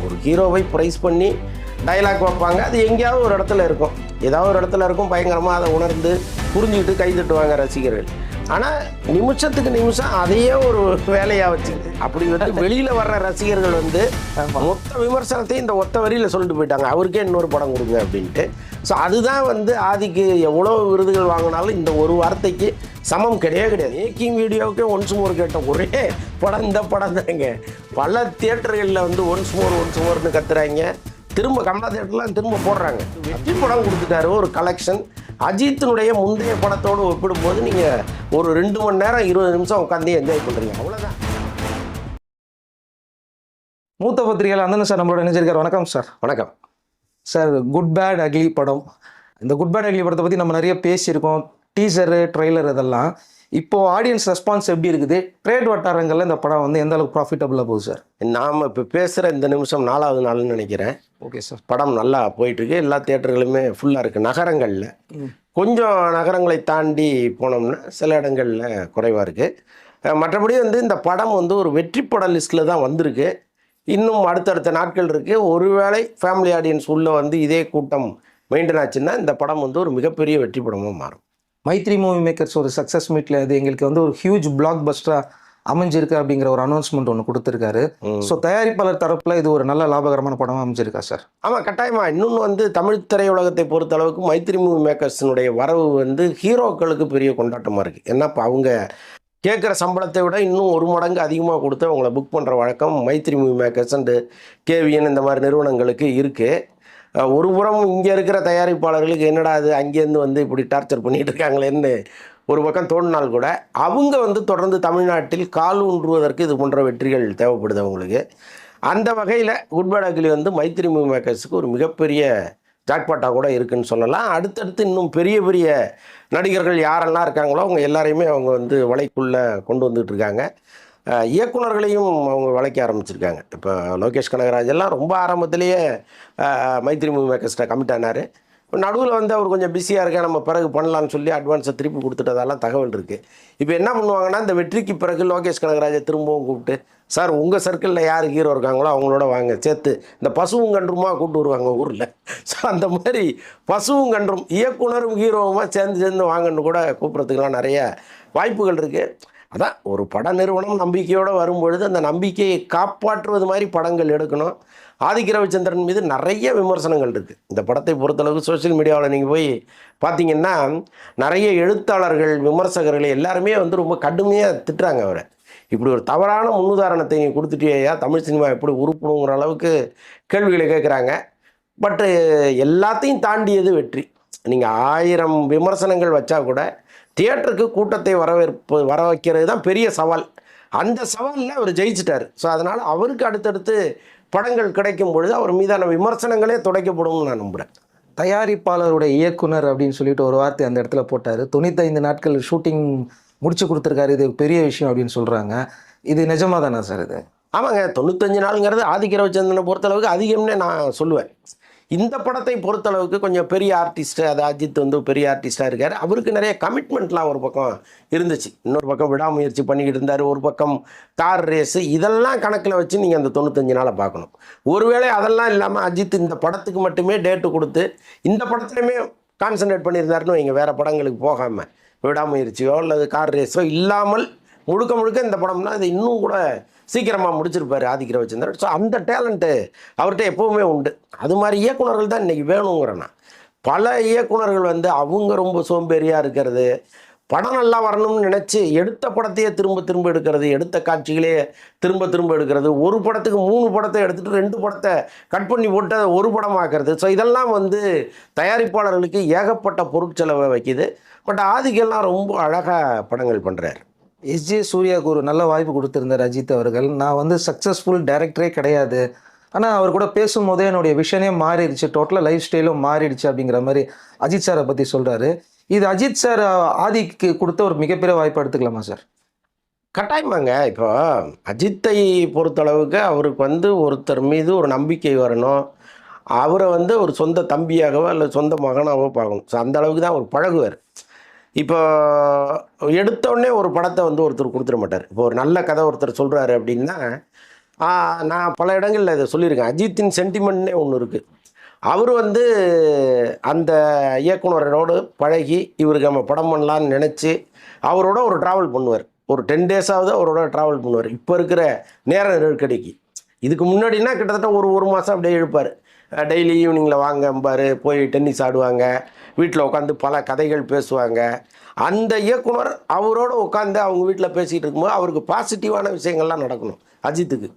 ஒரு ஹீரோவை ப்ரைஸ் பண்ணி டைலாக் வைப்பாங்க, அது எங்கேயாவது ஒரு இடத்துல இருக்கும், ஏதாவது ஒரு இடத்துல இருக்கும், பயங்கரமாக அதை உணர்ந்து புரிஞ்சுக்கிட்டு கை தட்டுவாங்க ரசிகர்கள். ஆனால் நிமிஷத்துக்கு நிமிஷம் அதையே ஒரு வேலையாக வச்சுக்கிட்டு அப்படி வந்து வெளியில் வர்ற ரசிகர்கள் வந்து மொத்த விமர்சனத்தையும் இந்த ஒத்த வரியில் சொல்லிட்டு போயிட்டாங்க, அவருக்கே இன்னொரு படம் கொடுங்க அப்படின்ட்டு. ஸோ அதுதான் வந்து ஆதிக்கு எவ்வளோ விருதுகள் வாங்கினாலும் இந்த ஒரு வார்த்தைக்கு சமம் கிடையாது. மேக்கிங் வீடியோவுக்கே ஒன்ஸ் மோர் கேட்ட ஒரே படம் இந்த படம் தாங்க. பல தியேட்டர்களில் வந்து ஒன்ஸ் மோர்னு கத்துறாங்க, திரும்ப கமலா தியேட்டர்லாம் திரும்ப போடுறாங்க. வெற்றி படம் கொடுத்துட்டாரு ஒரு கலெக்ஷன். அஜித்தினுடைய முந்தைய படத்தோடு ஒப்பிடும்போது நீங்கள் ஒரு 2 மணி நேரம் 20 நிமிஷம் உட்காந்து என்ஜாய் பண்ணுறீங்க, அவ்வளோதான். மூத்த பத்திரிகையாளர் அந்தன சார் நம்மளோட இணைஞ்சிருக்கார். வணக்கம் சார். வணக்கம் சார். குட் பேட் அக்லி படம், இந்த குட் பேட் அக்லி படத்தை பற்றி நம்ம நிறைய பேசியிருக்கோம், டீசரு ட்ரெய்லர் இதெல்லாம். இப்போது ஆடியன்ஸ் ரெஸ்பான்ஸ் எப்படி இருக்குது? ட்ரேட் வட்டாரங்களில் இந்த படம் வந்து எந்த அளவுக்கு ப்ராஃபிட்டபுளாக போகுது சார்? நாம் இப்போ பேசுகிற இந்த நிமிஷம் 4வது நாள்னு நினைக்கிறேன். Okay sir. படம் நல்லா போயிட்டுருக்கு, எல்லா தியேட்டர்களுமே ஃபுல்லாக இருக்குது. நகரங்களில் கொஞ்சம் நகரங்களை தாண்டி போனோம்னா சில இடங்களில் குறைவாக இருக்குது. மற்றபடி வந்து இந்த படம் வந்து ஒரு வெற்றி பட லிஸ்ட்டில் தான் வந்திருக்கு. இன்னும் அடுத்தடுத்த நாட்கள் இருக்குது. ஒருவேளை ஃபேமிலி ஆடியன்ஸ் உள்ளே வந்து இதே கூட்டம் மெயின்டைன் ஆச்சுன்னா இந்த படம் வந்து ஒரு மிகப்பெரிய வெற்றி படமாக மாறும். மைத்ரி மூவி மேக்கர்ஸ் ஒரு சக்ஸஸ் மீட்டில் இது எங்களுக்கு வந்து ஒரு ஹியூஜ் பிளாக் பஸ்டராக அமைஞ்சிருக்கு அப்படிங்கிற ஒரு அனௌன்ஸ்மெண்ட் ஒன்று கொடுத்துருக்காரு. ஸோ தயாரிப்பாளர் தரப்பில் இது ஒரு நல்ல லாபகரமான படமாக அமைஞ்சிருக்கா சார்? ஆமாம், கட்டாயமாக. இன்னொன்று வந்து தமிழ் திரையுலகத்தை பொறுத்த அளவுக்கு மைத்ரி மூவி மேக்கர்ஸினுடைய வரவு வந்து ஹீரோக்களுக்கு பெரிய கொண்டாட்டமாக இருக்குது. ஏன்னா இப்போ அவங்க கேட்குற சம்பளத்தை விட இன்னும் 1 மடங்கு அதிகமாக கொடுத்து அவங்கள புக் பண்ணுற வழக்கம் மைத்ரி மூவி மேக்கர்ஸ் அண்டு கேவிஎன் இந்த மாதிரி நிறுவனங்களுக்கு இருக்குது. ஒரு புறம் இங்கே இருக்கிற தயாரிப்பாளர்களுக்கு என்னடா அது அங்கேருந்து வந்து இப்படி டார்ச்சர் பண்ணிகிட்டு இருக்காங்களேன்னு ஒரு பக்கம் தோணினால் கூட அவங்க வந்து தொடர்ந்து தமிழ்நாட்டில் கால் ஊன்றுவதற்கு இது போன்ற வெற்றிகள் தேவைப்படுது அவங்களுக்கு. அந்த வகையில் குட் பேட் அக்லி வந்து மைத்ரி மூவி மேக்கர்ஸுக்கு ஒரு மிகப்பெரிய ஜாக்பாட்டாக கூட இருக்குதுன்னு சொல்லலாம். அடுத்தடுத்து இன்னும் பெரிய பெரிய நடிகர்கள் யாரெல்லாம் இருக்காங்களோ அவங்க எல்லாரையுமே அவங்க வந்து வலைக்குள்ளே கொண்டு வந்துட்டுருக்காங்க. இயக்குனர்களையும் அவங்க வளைக்க ஆரம்பிச்சிருக்காங்க. இப்போ லோகேஷ் கனகராஜ் எல்லாம் ரொம்ப ஆரம்பத்திலேயே மைத்ரி மூவி மேக்கர்ஸ்ட்டை கமிட் ஆனார். நடுவில் வந்து அவர் கொஞ்சம் பிஸியாக இருக்கேன், நம்ம பிறகு பண்ணலான்னு சொல்லி அட்வான்ஸை திருப்பி கொடுத்துட்டதெல்லாம் தகவல் இருக்குது. இப்போ என்ன பண்ணுவாங்கன்னா, இந்த வெற்றிக்கு பிறகு லோகேஷ் கனகராஜை திரும்பவும் கூப்பிட்டு, சார் உங்கள் சர்க்கிளில் யார் ஹீரோ இருக்காங்களோ அவங்களோட வாங்க, சேர்த்து இந்த பசுவும் கன்றுமா கூப்பிட்டு வருவாங்க ஊரில். ஸோ அந்த மாதிரி பசுவும் கன்றும் இயக்குனரும் ஹீரோவுமா சேர்ந்து வாங்கன்னு கூட கூப்பிட்றதுக்கெலாம் நிறைய வாய்ப்புகள் இருக்குது. அதான் ஒரு பட நிறுவனம் நம்பிக்கையோடு வரும்பொழுது அந்த நம்பிக்கையை காப்பாற்றுவது மாதிரி படங்கள் எடுக்கணும். ஆதிக் ரவிச்சந்திரன் மீது நிறைய விமர்சனங்கள் இருக்குது. இந்த படத்தை பொறுத்தளவுக்கு சோஷியல் மீடியாவில் நீங்கள் போய் பார்த்தீங்கன்னா நிறைய எழுத்தாளர்கள், விமர்சகர்கள் எல்லாருமே வந்து ரொம்ப கடுமையாக திட்டுறாங்க அவரை. இப்படி ஒரு தவறான முன்னுதாரணத்தை நீங்கள் கொடுத்துட்டேயா, தமிழ் சினிமா எப்படி உருப்பணுங்கிற அளவுக்கு கேள்விகளை கேட்குறாங்க. பட்டு எல்லாத்தையும் தாண்டியது வெற்றி. நீங்கள் 1000 விமர்சனங்கள் வச்சா கூட தியேட்டருக்கு கூட்டத்தை வர வைக்கிறது தான் பெரிய சவால். அந்த சவாலில் அவர் ஜெயிச்சிட்டார். ஸோ அதனால் அவருக்கு அடுத்தடுத்து படங்கள் கிடைக்கும் பொழுது அவர் மீதான விமர்சனங்களே துடைக்கப்படும்னு நான் நம்புகிறேன். தயாரிப்பாளருடைய இயக்குனர் அப்படின்னு சொல்லிட்டு ஒரு வார்த்தை அந்த இடத்துல போட்டார். 95 நாட்கள் ஷூட்டிங் முடிச்சு கொடுத்துருக்காரு, இது பெரிய விஷயம் அப்படின்னு சொல்கிறாங்க. இது நிஜமாக தானே சார்? இது ஆமாங்க, 95 நாளுங்கிறது ஆதிக் ரவிச்சந்திரனை பொறுத்தளவுக்கு அதிகம்னே நான் சொல்லுவேன். இந்த படத்தை பொறுத்தளவுக்கு கொஞ்சம் பெரிய ஆர்டிஸ்ட்டு, அது அஜித் வந்து பெரிய ஆர்டிஸ்ட்டாக இருக்கார். அவருக்கு நிறைய கமிட்மெண்ட்லாம் ஒரு பக்கம் இருந்துச்சு, இன்னொரு பக்கம் விடாமுயற்சி பண்ணிக்கிட்டு இருந்தார், ஒரு பக்கம் கார் ரேஸு, இதெல்லாம் கணக்கில் வச்சு நீங்கள் அந்த 95 நாளை பார்க்கணும். ஒருவேளை அதெல்லாம் இல்லாமல் அஜித் இந்த படத்துக்கு மட்டுமே டேட்டு கொடுத்து இந்த படத்துலையுமே கான்சன்ட்ரேட் பண்ணியிருந்தாருன்னு வைங்க, வேறு படங்களுக்கு போகாமல் விடாமுயற்சியோ அல்லது கார் ரேஸோ இல்லாமல் முழுக்க இந்த படம்னா அது இன்னும் கூட சீக்கிரமாக முடிச்சிருப்பார் ஆதிக் ரவிச்சந்திரன். ஸோ அந்த டேலண்ட்டு அவர்கிட்ட எப்போவுமே உண்டு. அது மாதிரி இயக்குனர்கள் தான் இன்றைக்கி வேணுங்கிறேன்னா. பல இயக்குனர்கள் வந்து அவங்க ரொம்ப சோம்பேறியாக இருக்கிறது, படம் நல்லா வரணும்னு நினச்சி எடுத்த படத்தையே திரும்ப எடுக்கிறது, எடுத்த காட்சிகளே திரும்ப எடுக்கிறது, ஒரு படத்துக்கு 3 படத்தை எடுத்துகிட்டு 2 படத்தை கட் பண்ணி போட்டு அதை ஒரு படமாக்குறது. ஸோ இதெல்லாம் வந்து தயாரிப்பாளர்களுக்கு ஏகப்பட்ட பொருட்செலவை வைக்கிது. பட் ஆதிக்கெல்லாம் ரொம்ப அழகாக படங்கள் பண்ணுறாரு. எஸ்ஜே சூர்யாவுக்கு ஒரு நல்ல வாய்ப்பு கொடுத்துருந்தார் அஜித் அவர்கள். நான் வந்து சக்ஸஸ்ஃபுல் டைரக்டரே கிடையாது, ஆனால் அவர் கூட பேசும்போதே என்னுடைய விஷனே மாறிடுச்சு, டோட்டலாக லைஃப் ஸ்டைலும் மாறிடுச்சு அப்படிங்கிற மாதிரி அஜித் சாரை பற்றி சொல்கிறாரு. இது அஜித் சார் ஆதிக்கு கொடுத்த ஒரு மிகப்பெரிய வாய்ப்பு எடுத்துக்கலாமா சார்? கட்டாயமாங்க. இப்போ அஜித்தை பொறுத்தளவுக்கு அவருக்கு வந்து ஒருத்தர் மீது ஒரு நம்பிக்கை வரணும், அவரை வந்து ஒரு சொந்த தம்பியாகவோ அல்லது சொந்த மகனாகவோ பார்க்கணும். ஸோ அந்த அளவுக்கு தான் அவர் பழகுவார். இப்போ எடுத்தோடனே ஒரு படத்தை வந்து ஒருத்தர் கொடுத்துட மாட்டார். இப்போ ஒரு நல்ல கதை ஒருத்தர் சொல்கிறாரு அப்படின்னா நான் பல இடங்களில் இதை சொல்லியிருக்கேன். அஜித்தின் சென்டிமெண்ட்னே ஒன்று இருக்குது. அவர் வந்து அந்த இயக்குனரோடு பழகி இவருக்கு நம்ம படம் பண்ணலான்னு நினச்சி அவரோட ஒரு ட்ராவல் பண்ணுவார். ஒரு 10 டேஸாவது அவரோட ட்ராவல் பண்ணுவார். இப்போ இருக்கிற நேர நெருக்கடிக்கு. இதுக்கு முன்னாடினா கிட்டத்தட்ட ஒரு மாதம் அப்படியே இழுப்பார். டெய்லி ஈவினிங்கில் வாங்கம்பார், போய் டென்னிஸ் ஆடுவாங்க, வீட்டில் உட்காந்து பல கதைகள் பேசுவாங்க. அந்த இயக்குனர் அவரோட உட்காந்து அவங்க வீட்டில் பேசிகிட்டு இருக்கும்போது அவருக்கு பாசிட்டிவான விஷயங்கள்லாம் நடக்கணும். அஜித்துக்கு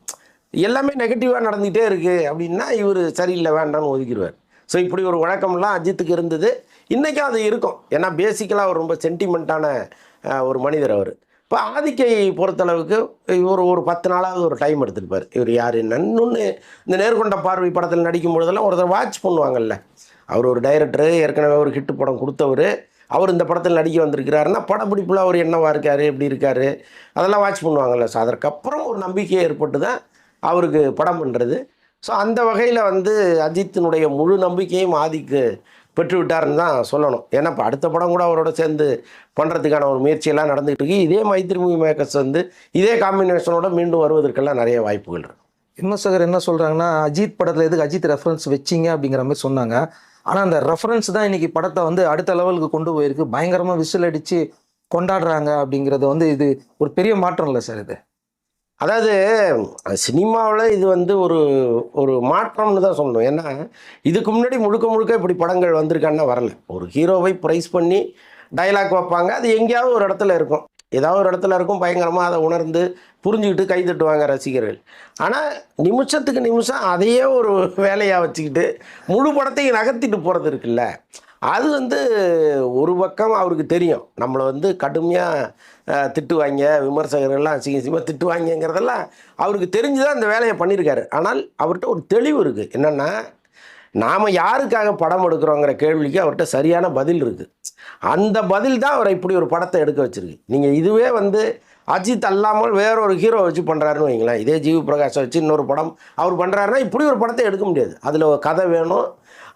எல்லாமே நெகட்டிவாக நடந்துகிட்டே இருக்குது அப்படின்னா இவர் சரியில்லை வேண்டாம்னு ஒதுக்கிடுவார். ஸோ இப்படி ஒரு வழக்கம்லாம் அஜித்துக்கு இருந்தது. இன்றைக்கும் அது இருக்கும். ஏன்னா பேசிக்கலாக அவர் ரொம்ப சென்டிமெண்ட்டான ஒரு மனிதர் அவர். இப்போ ஆதிக்கை பொறுத்தளவுக்கு இவர் ஒரு 10 நாளாவது ஒரு டைம் எடுத்துருப்பார். இவர் யார் என்னன்னு இன்னொன்று இந்த நேர்கொண்ட பார்வை படத்தில் நடிக்கும் பொழுதெல்லாம் ஒருத்தர் வாட்ச் பண்ணுவாங்கல்ல. அவர் ஒரு டைரக்டரு, ஏற்கனவே ஒரு ஹிட்டு படம் கொடுத்தவர், அவர் இந்த படத்தில் நடிக்க வந்திருக்கிறாருன்னா படப்பிடிப்பில் அவர் என்னவா இருக்கார், எப்படி இருக்கார், அதெல்லாம் வாட்ச் பண்ணுவாங்கல்ல. ஸோ அதற்கப்புறம் ஒரு நம்பிக்கை ஏற்பட்டு தான் அவருக்கு படம் பண்ணுறது. ஸோ அந்த வகையில் வந்து அஜித்தினுடைய முழு நம்பிக்கையும் ஆதிக்கு பெற்றுவிட்டார்னு தான் சொல்லணும். ஏன்னா இப்போ அடுத்த படம் கூட அவரோட சேர்ந்து பண்ணுறதுக்கான ஒரு முயற்சியெல்லாம் நடந்துகிட்டு இருக்கு. இதே மைத்ரி மூவி மேக்கர்ஸ் வந்து இதே காம்பினேஷனோட மீண்டும் வருவதற்கெல்லாம் நிறைய வாய்ப்புகள் இருக்கு. விமர்சகர் என்ன சொல்கிறாங்கன்னா, அஜித் படத்தில் எதுக்கு அஜித் ரெஃபரன்ஸ் வச்சிங்க அப்படிங்கிற மாதிரி சொன்னாங்க. ஆனால் அந்த ரெஃபரன்ஸ் தான் இன்றைக்கி படத்தை வந்து அடுத்த லெவலுக்கு கொண்டு போயிருக்கு. பயங்கரமாக விசில் அடித்து கொண்டாடுறாங்க அப்படிங்கிறது வந்து இது ஒரு பெரிய மாற்றம் இல்லை சார் இது? அதாவது சினிமாவில் இது வந்து ஒரு மாற்றம்னு தான் சொல்லணும். ஏன்னா இதுக்கு முன்னாடி முழுக்க இப்படி படங்கள் வந்திருக்கான்னா வரல. ஒரு ஹீரோவை ப்ரைஸ் பண்ணி டைலாக் வைப்பாங்க, அது எங்கேயாவது ஒரு இடத்துல இருக்கும், ஏதாவது ஒரு இடத்துல இருக்கும், பயங்கரமாக அதை உணர்ந்து புரிஞ்சுக்கிட்டு கை தட்டுவாங்க ரசிகர்கள். ஆனால் நிமிஷத்துக்கு நிமிஷம் அதையே ஒரு வேலையாக வச்சுக்கிட்டு முழு படத்தையும் நகர்த்திட்டு போகிறது இருக்குல்ல, அது வந்து ஒரு பக்கம் அவருக்கு தெரியும். நம்மளை வந்து கடுமையாக திட்டுவாங்க, விமர்சகர்கள்லாம் அசிங்கமாக திட்டுவாங்கங்கிறதெல்லாம் அவருக்கு தெரிஞ்சு தான் இந்த வேலையை பண்ணியிருக்காரு. ஆனால் அவர்கிட்ட ஒரு தெளிவு இருக்குது. என்னென்னா, நாம் யாருக்காக படம் எடுக்கிறோங்கிற கேள்விக்கு அவர்கிட்ட சரியான பதில் இருக்குது. அந்த பதில் தான் அவரை இப்படி ஒரு படத்தை எடுக்க வச்சுருக்கு. நீங்கள் இதுவே வந்து அஜித் அல்லாமல் வேற ஒரு ஹீரோ வச்சு பண்ணுறாருன்னு வைங்களேன், இதே ஜிவி பிரகாஷை வச்சு இன்னொரு படம் அவர் பண்ணுறாருன்னா இப்படி ஒரு படத்தை எடுக்க முடியாது. அதில் ஒரு கதை வேணும்,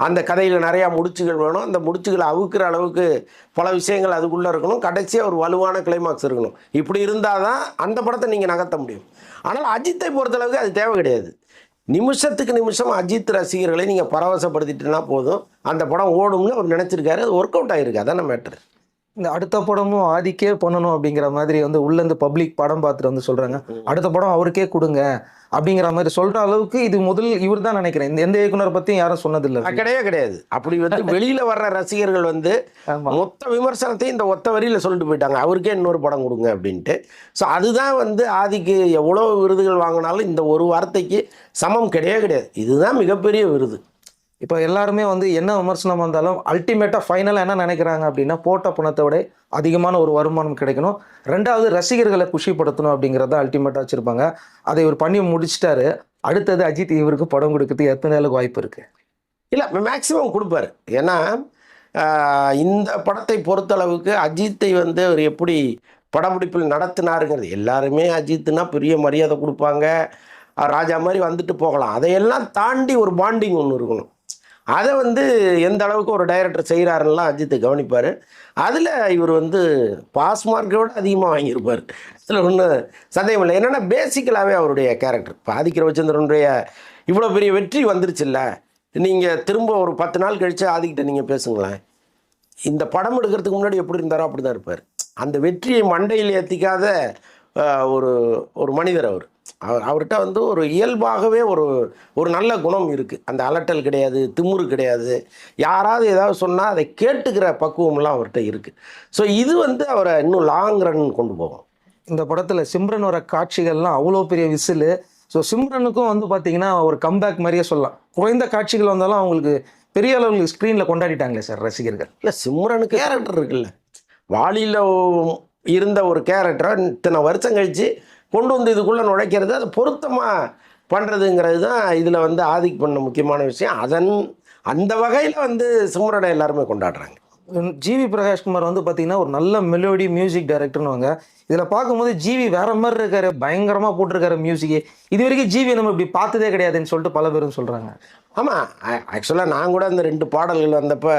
அந்த கதையில் நிறையா முடிச்சுகள் வேணும், அந்த முடிச்சுகளை அவுக்கிற அளவுக்கு பல விஷயங்கள் அதுக்குள்ளே இருக்கணும், கடைசியாக ஒரு வலுவான கிளைமாக்ஸ் இருக்கணும். இப்படி இருந்தால் தான் அந்த படத்தை நீங்கள் நகர்த்த முடியும். ஆனால் அஜித்தை பொறுத்தளவுக்கு அது தேவை கிடையாது. நிமிஷத்துக்கு நிமிஷம் அஜித் ரசிகர்களை நீங்கள் பரவசப்படுத்திட்டுனா போதும், அந்த படம் ஓடும்னு அவர் நினச்சிருக்காரு. அது ஒர்க் அவுட் ஆகிருக்கு. அதான மேட்ரு. இந்த அடுத்த படமும் ஆதிக்கே பண்ணணும் அப்படிங்கிற மாதிரி வந்து உள்ளேருந்து பப்ளிக் படம் பார்த்துட்டு வந்து சொல்கிறாங்க, அடுத்த படம் அவருக்கே கொடுங்க அப்படிங்கிற மாதிரி சொல்கிற அளவுக்கு இது முதல் இவர் தான் நினைக்கிறேன். இந்த எந்த இயக்குனர் பற்றியும் யாரும் சொன்னதில்லை. கிடையாது. அப்படி வந்து வெளியில் வர்ற ரசிகர்கள் வந்து மொத்த விமர்சனத்தையும் இந்த ஒத்த வரியில் சொல்லிட்டு போயிட்டாங்க, அவருக்கே இன்னொரு படம் கொடுங்க அப்படின்ட்டு. ஸோ அதுதான் வந்து ஆதிக்கு எவ்வளோ விருதுகள் வாங்கினாலும் இந்த ஒரு வார்த்தைக்கு சமம் கிடையாது. இதுதான் மிகப்பெரிய விருது. இப்போ எல்லாருமே வந்து என்ன விமர்சனம் வந்தாலும் அல்டிமேட்டாக ஃபைனலாக என்ன நினைக்கிறாங்க அப்படின்னா, போட்ட பணத்தை விட அதிகமான ஒரு வருமானம் கிடைக்கணும், ரெண்டாவது ரசிகர்களை குஷிப்படுத்தணும் அப்படிங்கிறத அல்டிமேட்டாக வச்சுருப்பாங்க. அதை இவர் பண்ணி முடிச்சிட்டாரு. அடுத்தது அஜித் இவருக்கு படம் கொடுக்கறதுக்கு எத்தனை நாளுக்கு வாய்ப்பு இருக்குது? இல்லை, மேக்ஸிமம் கொடுப்பாரு. ஏன்னா இந்த படத்தை பொறுத்தளவுக்கு அஜித்தை வந்து அவர் எப்படி படப்பிடிப்பில் நடத்தினாருங்கிறது, எல்லாருமே அஜித்னா பெரிய மரியாதை கொடுப்பாங்க, ராஜா மாதிரி வந்துட்டு போகலாம். அதையெல்லாம் தாண்டி ஒரு பாண்டிங் ஒன்று இருக்கணும். அதை வந்து எந்த அளவுக்கு ஒரு டைரக்டர் செய்கிறாருலாம் அஜித்தை கவனிப்பார். அதில் இவர் வந்து பாஸ் மார்க்கோட அதிகமாக வாங்கியிருப்பார். அதில் ஒன்றும் சந்தேகம் இல்லை. என்னென்னா பேசிக்கலாகவே அவருடைய கேரக்டர் இப்போ ஆதிக்க ரவிச்சந்திரனுடைய இவ்வளோ பெரிய வெற்றி வந்துருச்சுல்ல, நீங்கள் திரும்ப ஒரு 10 நாள் கழித்து ஆதிக்கிட்ட நீங்கள் பேசுங்களேன், இந்த படம் எடுக்கிறதுக்கு முன்னாடி எப்படி இருந்தாரோ அப்படி தான் இருப்பார். அந்த வெற்றியை மண்டையில் ஏற்றிக்காத ஒரு மனிதர் அவர்கிட்ட வந்து ஒரு இயல்பாகவே ஒரு நல்ல குணம் இருக்குது. அந்த அலட்டல் கிடையாது, திமுரு கிடையாது, யாராவது ஏதாவது சொன்னால் அதை கேட்டுக்கிற பக்குவம்லாம் அவர்கிட்ட இருக்குது. ஸோ இது வந்து அவரை இன்னும் லாங் ரன் கொண்டு போகும். இந்த படத்தில் சிம்ரன் வர காட்சிகள்லாம் அவ்வளோ பெரிய விசில். ஸோ சிம்ரனுக்கும் வந்து பார்த்தீங்கன்னா ஒரு கம்பேக் மாதிரியே சொல்லலாம். குறைந்த காட்சிகள் வந்தாலும் அவங்களுக்கு பெரிய அளவுக்கு ஸ்க்ரீனில் கொண்டாடிட்டாங்களே சார் ரசிகர்கள். இல்லை, சிம்ரனுக்கு கேரக்டர் இருக்குல்ல, வாலியில் இருந்த ஒரு கேரக்டரை இத்தனை வருஷம் கழித்து கொண்டு வந்து இதுக்குள்ளே நுழைக்கிறது, அதை பொருத்தமாக பண்ணுறதுங்கிறது தான் இதில் வந்து ஆதிக் பண்ண முக்கியமான விஷயம். அந்த வகையில் வந்து சிம்ரனை எல்லாருமே கொண்டாடுறாங்க. ஜிவி பிரகாஷ்குமார் வந்து பார்த்தீங்கன்னா ஒரு நல்ல மெலோடி மியூசிக் டைரக்டர்னுவாங்க. இதில் பார்க்கும்போது ஜிவி வேற மாதிரி இருக்காரு, பயங்கரமாக போட்டிருக்காரு மியூசிக்கு. இது வரைக்கும் ஜிவி நம்ம இப்படி பார்த்ததே கிடையாதுன்னு சொல்லிட்டு பல பேரும் சொல்கிறாங்க. ஆமாம், ஆக்சுவலாக நான் கூட அந்த 2 பாடல்கள் வந்தப்போ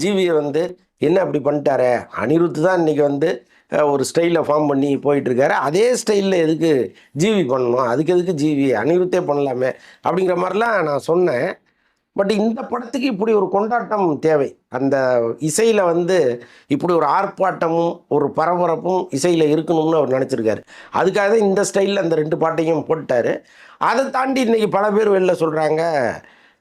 ஜிவியை வந்து என்ன அப்படி பண்ணிட்டாரே, அனிருத் தான் இன்றைக்கி வந்து ஒரு ஸ்டைலில் ஃபார்ம் பண்ணி போயிட்டுருக்காரு. அதே ஸ்டைலில் எதுக்கு ஜிவி பண்ணணும், அதுக்கு எதுக்கு ஜிவி, அனிருத்தே பண்ணலாமே அப்படிங்கிற மாதிரிலாம் நான் சொன்னேன். பட் இந்த படத்துக்கு இப்படி ஒரு கொண்டாட்டம் தேவை. அந்த இசையில் வந்து இப்படி ஒரு ஆர்ப்பாட்டமும் ஒரு பரபரப்பும் இசையில் இருக்கணும்னு அவர் நினச்சிருக்காரு. அதுக்காக தான் இந்த ஸ்டைலில் அந்த 2 பாட்டையும் போட்டார். அதை தாண்டி இன்றைக்கி பல பேர் வெளில சொல்கிறாங்க,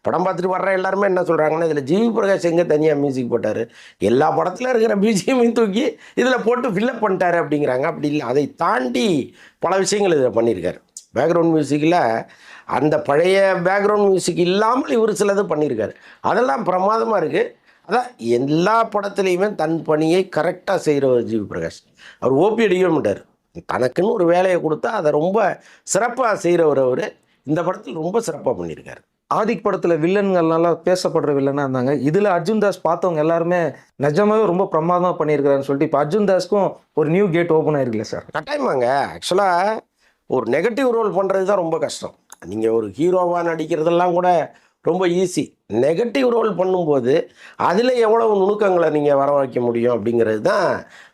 படம் பார்த்துட்டு வர்ற எல்லாருமே என்ன சொல்கிறாங்கன்னா, இதில் ஜிவி பிரகாஷ் எங்கே தனியாக மியூசிக் போட்டார், எல்லா படத்தில் இருக்கிற பிஜிஎம்மையும் தூக்கி இதில் போட்டு ஃபில்லப் பண்ணிட்டாரு அப்படிங்கிறாங்க. அப்படி இல்லை, அதை தாண்டி பல விஷயங்கள் இதில் பண்ணியிருக்காரு. பேக்ரவுண்ட் மியூசிக்கில் அந்த பழைய பேக்ரவுண்ட் மியூசிக் இல்லாமல் இவர் சிலது பண்ணியிருக்காரு. அதெல்லாம் பிரமாதமாக இருக்குது. அதான் எல்லா படத்துலேயுமே தன் பணியை கரெக்டாக செய்கிறவர் ஜிவி பிரகாஷ். அவர் ஓபி அடிக்கவே மாட்டார். தனக்குன்னு ஒரு வேலையை கொடுத்தா அதை ரொம்ப சிறப்பாக செய்கிறவர் அவர். இந்த படத்தில் ரொம்ப சிறப்பாக பண்ணியிருக்காரு. ஆதிக் படத்துல வில்லன்கள் நல்லா பேசப்படுற வில்லனா இருந்தாங்க. இதுல அர்ஜுன் தாஸ் பார்த்தவங்க எல்லாருமே நிஜமாவே ரொம்ப பிரமாதமா பண்ணியிருக்கிறாருன்னு சொல்லிட்டு இப்போ அர்ஜுன் தாஸ்க்கும் ஒரு நியூ கேட் ஓப்பன் ஆயிருக்குல்ல சார்? கட்டாயமாங்க. ஆக்சுவலாக ஒரு நெகட்டிவ் ரோல் பண்ணுறது தான் ரொம்ப கஷ்டம். நீங்கள் ஒரு ஹீரோவாக நடிக்கிறதெல்லாம் கூட ரொம்ப ஈஸி. நெகட்டிவ் ரோல் பண்ணும்போது அதில் எவ்வளவு நுணுக்கங்களை நீங்கள் வர வைக்க முடியும் அப்படிங்கிறது தான்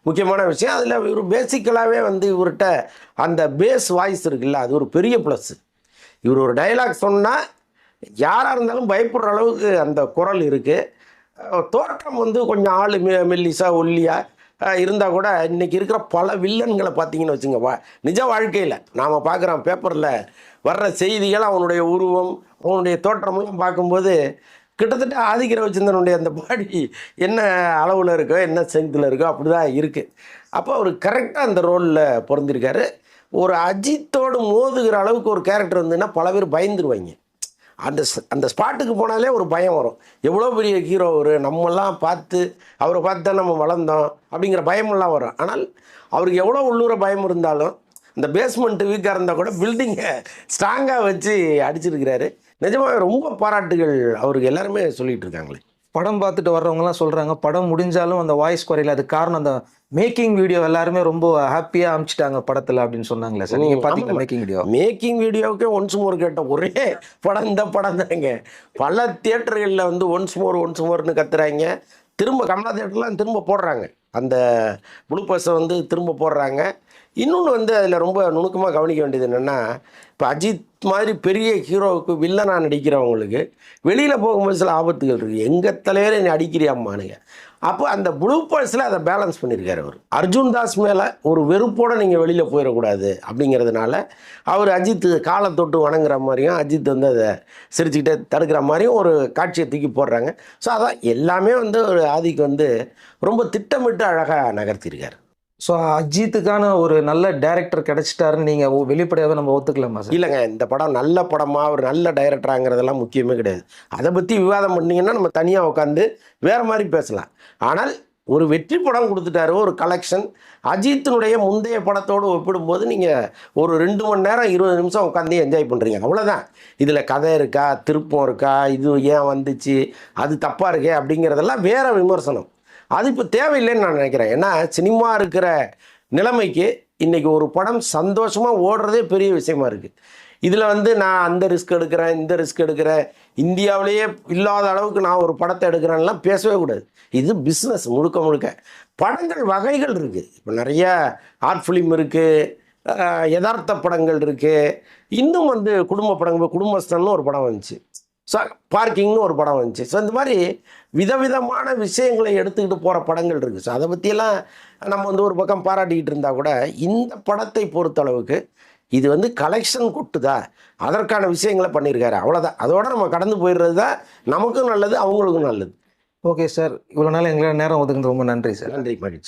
முக்கியமான விஷயம். அதில் இவர் பேசிக்கலாகவே வந்து இவர்கிட்ட அந்த பேஸ் வாய்ஸ் இருக்குல்ல, அது ஒரு பெரிய ப்ளஸ். இவர் ஒரு டைலாக் சொன்னால் யாராக இருந்தாலும் பயப்படுற அளவுக்கு அந்த குரல் இருக்குது. தோற்றம் வந்து கொஞ்சம் ஆள் மெல்லிசா ஒல்லியாக இருந்தால் கூட இன்றைக்கி இருக்கிற பல வில்லன்களை பார்த்தீங்கன்னு வச்சுங்க, நிஜ வாழ்க்கையில் நாம் பார்க்குறோம், பேப்பரில் வர்ற செய்திகள், அவனுடைய உருவம், அவனுடைய தோற்றமெல்லாம் பார்க்கும்போது கிட்டத்தட்ட ஆதிக்க ரவிச்சந்திரனுடைய அந்த பாடி என்ன அளவில் இருக்கோ, என்ன ஸ்ட்ரென்த்தில் இருக்கோ அப்படி தான் இருக்குது. அப்போ அவர் கரெக்டாக அந்த ரோலில் பொருந்திருக்காரு. ஒரு அஜித்தோடு மோதுகிற அளவுக்கு ஒரு கேரக்டர் இருந்ததுன்னா பல பேர் பயந்துருவாங்க. அந்த ஸ்பாட்டுக்கு போனாலே ஒரு பயம் வரும். எவ்வளோ பெரிய ஹீரோ அவர், நம்மெல்லாம் பார்த்து அவரை பார்த்து தான் நம்ம வளர்ந்தோம் அப்படிங்கிற பயமெல்லாம் வரும். ஆனால் அவருக்கு எவ்வளோ உள்ளூர பயம் இருந்தாலும் இந்த பேஸ்மெண்ட்டு வீக்காக இருந்தால் கூட பில்டிங்கை ஸ்ட்ராங்காக வச்சு அடிச்சிருக்கிறாரு. நிஜமாக ரொம்ப பாராட்டுகள் அவருக்கு எல்லாருமே சொல்லிகிட்டு இருக்காங்களே. படம் பார்த்துட்டு வர்றவங்கலாம் சொல்கிறாங்க படம் முடிஞ்சாலும் அந்த வாய்ஸ் குறையில, அது காரணம் அந்த மேக்கிங் வீடியோ எல்லாருமே ரொம்ப ஹாப்பியாக அமிச்சிட்டாங்க படத்தில் அப்படின்னு சொன்னாங்களே சார்? நீங்கள் பார்த்தீங்கன்னா மேக்கிங் வீடியோவுக்கே ஒன்ஸ் மோர் கேட்ட ஒரே படம் இந்த படம் தாங்க. பல தியேட்டர்களில் வந்து ஒன்ஸ் மோர்னு கத்துறாங்க. திரும்ப கமலா தியேட்டர்லாம் திரும்ப போடுறாங்க, அந்த ப்ளூ பஸ்ஸை வந்து திரும்ப போடுறாங்க. இன்னொன்று வந்து அதில் ரொம்ப நுணுக்கமாக கவனிக்க வேண்டியது என்னென்னா, இப்போ அஜித் மாதிரி பெரிய ஹீரோவுக்கு வில்லனாக நடிக்கிறவங்களுக்கு வெளியில் போகும்போது சில ஆபத்துகள் இருக்குது. எங்கள் தலைவரை நீ அடிக்கிறியாம்மானுங்க. அப்போ அந்த ப்ளூ பர்ஸில் அதை பேலன்ஸ் பண்ணியிருக்காரு அவர். அர்ஜுன் தாஸ் மேலே ஒரு வெறுப்போடு நீங்கள் வெளியில் போயிடக்கூடாது அப்படிங்கிறதுனால அவர் அஜித் காலை தொட்டு வணங்குற மாதிரியும், அஜித் வந்து அதை சிரிச்சுக்கிட்டே தடுக்கிற மாதிரியும் ஒரு காட்சியை தூக்கி போடுறாங்க. ஸோ அதான் எல்லாமே வந்து ஒரு ஆதிக்கு வந்து ரொம்ப திட்டமிட்டு அழகாக நகர்த்தியிருக்காரு. ஸோ அஜித்துக்கான ஒரு நல்ல டைரக்டர் கிடைச்சிட்டாருன்னு நீங்கள் வெளிப்படையாகவே நம்ம ஒத்துக்கலாமா சார்? இல்லைங்க, இந்த படம் நல்ல படமாக ஒரு நல்ல டைரக்டராங்கிறதெல்லாம் முக்கியமே கிடையாது. அதை பற்றி விவாதம் பண்ணிங்கன்னா நம்ம தனியாக உட்காந்து வேறு மாதிரி பேசலாம். ஆனால் ஒரு வெற்றி படம் கொடுத்துட்டாரு, ஒரு கலெக்ஷன். அஜித்தினுடைய முந்தைய படத்தோடு ஒப்பிடும்போது நீங்கள் ஒரு 2 மணி நேரம் 20 நிமிஷம் உட்காந்து என்ஜாய் பண்ணுறீங்க, அவ்வளோதான். இதில் கதை இருக்கா, திருப்பம் இருக்கா, இது ஏன் வந்துச்சு, அது தப்பாக இருக்கே அப்படிங்கிறதெல்லாம் வேறு விமர்சனம். அது இப்போ தேவையில்லைன்னு நான் நினைக்கிறேன். ஏன்னா சினிமா இருக்கிற நிலைமைக்கு இன்றைக்கி ஒரு படம் சந்தோஷமாக ஓடுறதே பெரிய விஷயமா இருக்குது. இதில் வந்து நான் அந்த ரிஸ்க் எடுக்கிறேன், இந்த ரிஸ்க் எடுக்கிறேன், இந்தியாவிலேயே இல்லாத அளவுக்கு நான் ஒரு படத்தை எடுக்கிறேன்லாம் பேசவே கூடாது. இது பிஸ்னஸ் முழுக்க முழுக்க. படங்கள் வகைகள் இருக்குது. இப்போ நிறைய ஆர்ட் ஃபிலிம் இருக்குது, யதார்த்த படங்கள் இருக்குது, இன்னும் வந்து குடும்ப படங்கள், குடும்பஸ்தன்னு ஒரு படம் வந்துச்சு, ஸோ பார்க்கிங்னு ஒரு படம் வந்துச்சு. ஸோ இந்த மாதிரி விதவிதமான விஷயங்களை எடுத்துக்கிட்டு போகிற படங்கள் இருக்குது. ஸோ அதை பற்றியெல்லாம் நம்ம வந்து ஒரு பக்கம் பாராட்டிக்கிட்டு இருந்தால் கூட இந்த படத்தை பொறுத்தளவுக்கு இது வந்து கலெக்ஷன் கொட்டுதா, அதற்கான விஷயங்களை பண்ணியிருக்காரு, அவ்வளோதான். அதோடு நம்ம கடந்து போயிடுறது தான் நமக்கும் நல்லது, அவங்களுக்கும் நல்லது. ஓகே சார், இவ்வளோ நாள் எங்களை நேரம் ஒதுக்குறது ரொம்ப நன்றி சார். நன்றி, மகிழ்ச்சி.